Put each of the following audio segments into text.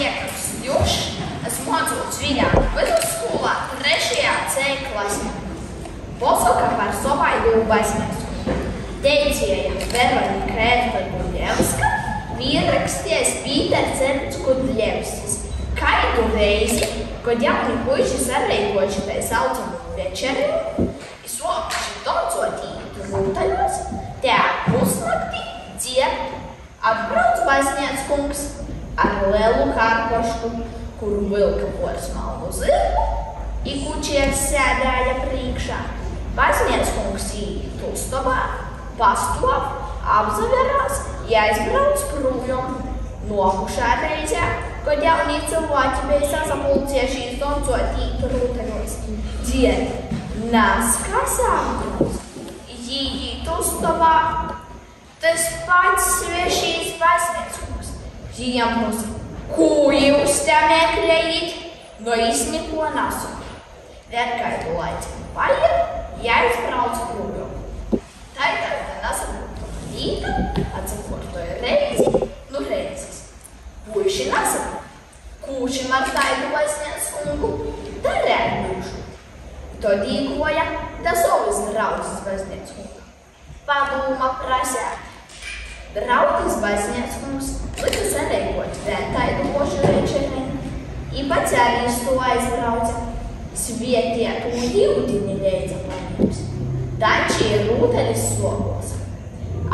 Piekurs Jušs, esmu mācūts Viļānu vidusskolā 3. C klasē. Posoka par Sovaidu baznīcu. Teicēja Veronika Erta-Guļevska, vienrakstījis Pīters Kudļevskis. Kaidu reizi, kad jauni puiši sarīkojuši tai saucamu večeri, sokuši tancot rūtaļos, te pusnakti dzied atbrauc baznīcas kungs ar lielu karpošku, kuru vilka porsmalnu zirgu, i kučieris sēdēja priekšā. Baznīcas kungs iet uztabā, pastov, apzaverās, aizbrauc projām. Nokušā reizē, kad jaunie cilvēki bija sasapulciešies tancot rūtaļos, dzied nas kā sākums. Iet uztabā, tas pats svešīs baznīcas kungs. Viņam prosa, ko jūs te meklējat? No neko nesu. Vēl kādu laiciņu paiet, aizbrauc projām. Tagad nesaprota rīta, atsakortoja reizi, nu reizes. Puiši nesaprota, kūšim ar taidu baznīcas kungu darēt būšu. To dīkoja da savas draudzes baznīcas kungu. Padūma prasēt. Draudzes baznīcas kungs lika sarīkot vēl taidu pošu večerēni, i pats arī to aizbrauca. Svietietu jūdini leidza paņems. Taču ir rūtaļas sokos.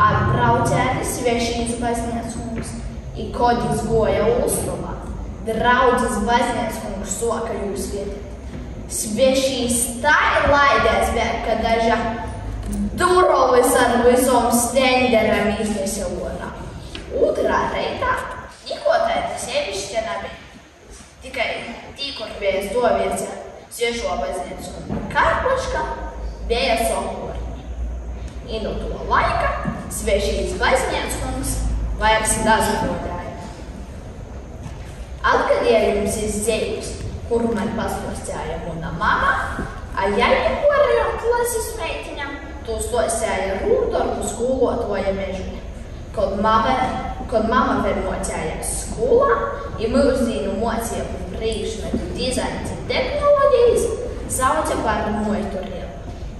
Atbrauca arī svešīs baznīcas kungs, i kod izgoja uztuvā. Draudzes baznīcas kungs soka jūs vietēt. Svešīs tā ir laidēs vēl, ka daža durovis ar visom stenderam iznesa orā. Otrā reitā niko taita sevišķa nebija. Tikai tī, kur bija stoviece svešo baznīcas kungu karpoška, bija sokorņi. I no to laika svešīs baznīcas kungs vairs nezgodāja. Atgadījums iz dzejus, kuru man pastostēja muna mama, a jaļi porajom klases meitiņam, to stosēja rūtorku skolotoja mežuļa. Kad mama vēl mocējās skolā, i mūsdīnu mocību priekšmetu dizains un tehnoloģijas sauca par moituriem.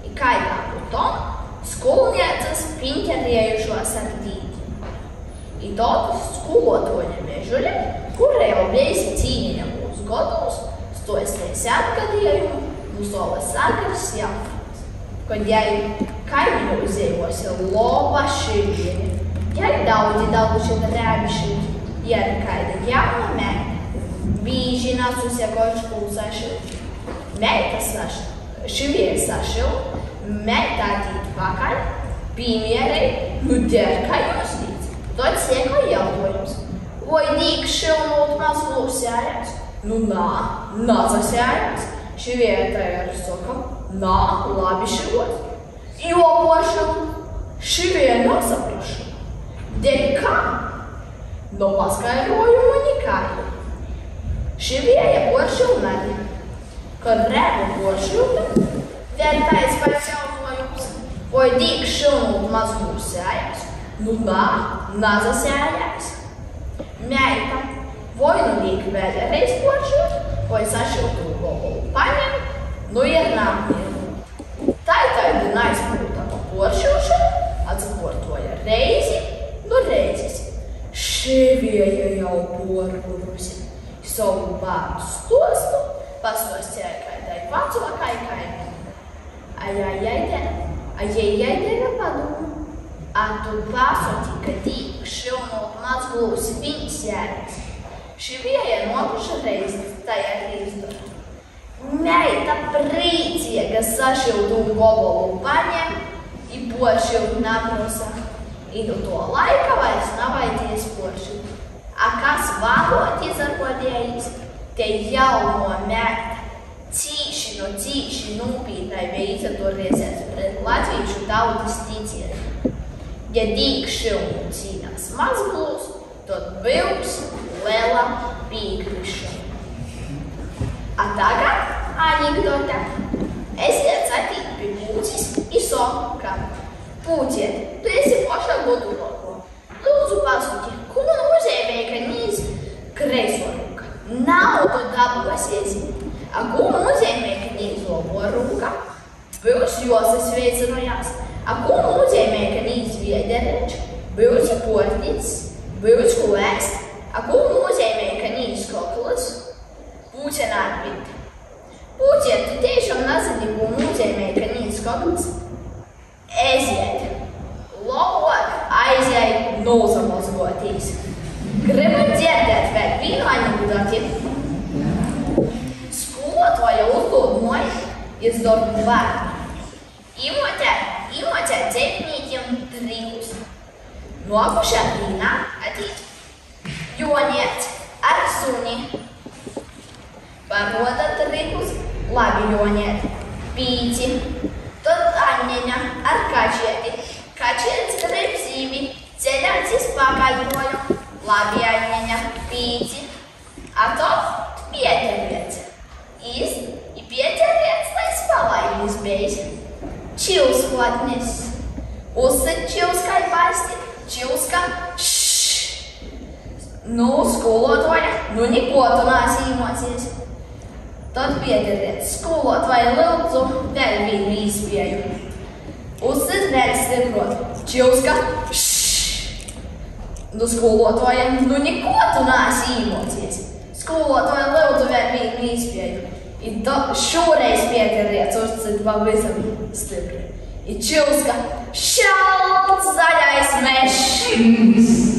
I kaidā putom skolniecas piņķerējušos ar dīti. I tad skolotoja mežuļa, kura jau bijusi cīniņa mūsu gados, stosēs atgadījumu mūsolas sakars jautājums. Kad jai kaimiņu uzējuosi loba šīvieni, jai daudzi daluši drēbišīt, ja ir kaida jauna meita. Bīži nasusie koč pulsēšīt. Meita šīvieni sašil, meita tīt pakaļ, pīmierei, nu der, kā jūs dīts. Tad sieko jautājums. Vai dīk šilnūt maz lūsējās? Nu nā, nazasējās. Šīvieta ir soka, nā, labi šivot. Jo pošam šīvieni nesaprašu. Dēļ kā? No paskaidrojumu nikai. Šīvieja poršil nebija. Kad rebu poršilta, vēl tais pats jautājums, vai dīk šilnūt maz lūsējās? Nu nā, nazasējās. Meita, vai nu dīk vēlreiz poršilt, vai sašiltu gobolu paņem, nu ir nākmieru. Taidi naizpūta pa poršilšanu, atsaportoja reizi, nu reizes. Šīvieja jau porburusi. Savu bārdu stostu, pastostēja kaidai vacokai kaimiņai. A jai dera padomu. A tu pasoti, ka tīk šilnot maz glūsi viņas jērēs. Šīvieja nokuša reizi, tai arī izdara. Meita prīciega sašiltu gobolu paņem, i poršilt naprosa. I no to laika vairs navaities poršilt. A kas valot izarkodējis, te jauno meita cīši nūpītai bija izaturies pret latvīšu tautas ticību. Ja dīk šilnu cīnās maz glūs, tad būs liela pīkrišana. A tagad anekdote. Esiet satīt pie pūcis i soku, ka Pūciet, tu esi pošā goduroko. Lūdzu pasaki, ko nozīmē, ka nīs kreiso ruka? klausies. Ko nozīmē, ka nīzlobo rūka? Būs josasveicinojās. Ko nozīmē, ka nīz viedereču? Būs porticis. Būs ko ēst. Ko nozīmē, ka nīz koklas? Būtien atbild. Būtien, tu tiešām nezini, ko nozīmē, ka nīz koklas? Eziet. Labāk aiziet nozamozgotīs. Gribat dzirdēt vēl vienu anekdoti? Skolotāja uzlūdmoja izdarbu vārdu. Imotē dzētnīkiem trikus. Nokušā dīnā atīt joniet ar suni. Paroda trikus, labi joniet, pīci. Tad Anneņa ar kačieti. Kačiets grib zīmi, ceļāts izpakaļpoju. Labi Anneņa, pīci. A to Pieterliec. I Pieterliec, lai spalainis bejs. Čilskotnis. Uzsit čilskai pasti. Čilska. Nu, skolotāja, neko tu nāsi īmocies. Tad Pieterliec. Skolotāja lūdzu vēl vienu īspēju. Uzsit vēl stiprot. Čilska. Nu, skolotāja, neko tu nāsi īmocies. Skolotāja lūdzu vēl vienu īspēju. I šoreiz Pieterliec uzsit pavisam stipri. I Čilska. Šalts zaļais mežs.